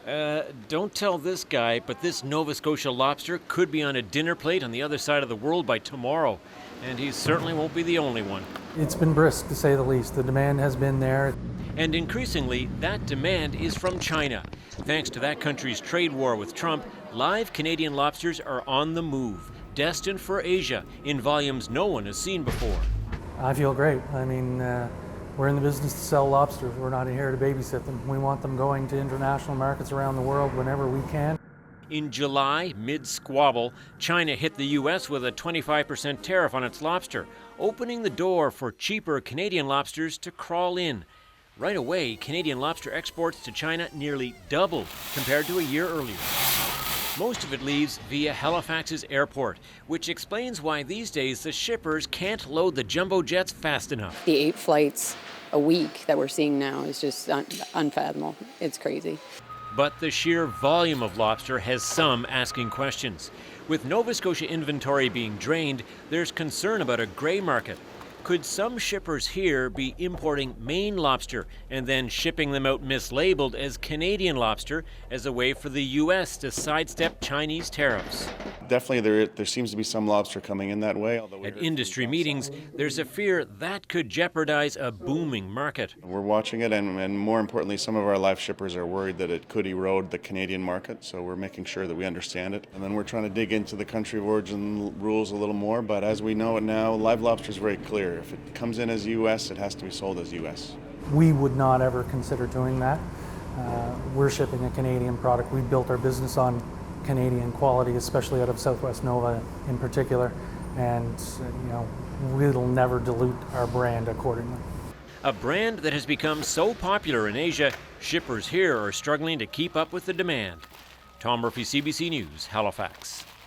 Don't tell this guy, but this Nova Scotia lobster could be on a dinner plate on the other side of the world by tomorrow. And he certainly won't be the only one. It's been brisk, to say the least. The demand has been there. And increasingly, that demand is from China. Thanks to that country's trade war with Trump, live Canadian lobsters are on the move, destined for Asia in volumes no one has seen before. I feel great. I mean, we're in the business to sell lobsters. We're not here to babysit them. We want them going to international markets around the world whenever we can. In July, mid-squabble, China hit the U.S. with a 25% tariff on its lobster, opening the door for cheaper Canadian lobsters to crawl in. Right away, Canadian lobster exports to China nearly doubled compared to a year earlier. Most of it leaves via Halifax's airport, which explains why these days the shippers can't load the jumbo jets fast enough. The 8 flights a week that we're seeing now is just unfathomable. It's crazy. But the sheer volume of lobster has some asking questions. With Nova Scotia inventory being drained, there's concern about a gray market. Could some shippers here be importing Maine lobster and then shipping them out mislabeled as Canadian lobster as a way for the U.S. to sidestep Chinese tariffs? Definitely there seems to be some lobster coming in that way. At industry meetings, there's a fear that could jeopardize a booming market. We're watching it, and more importantly, some of our live shippers are worried that it could erode the Canadian market, so we're making sure that we understand it. And then we're trying to dig into the country of origin rules a little more, but as we know it now, live lobster is very clear. If it comes in as U.S., it has to be sold as U.S. We would not ever consider doing that. We're shipping a Canadian product. We built our business on Canadian quality, especially out of Southwest Nova in particular, and we'll never dilute our brand accordingly. A brand that has become so popular in Asia, shippers here are struggling to keep up with the demand. Tom Murphy, CBC News, Halifax.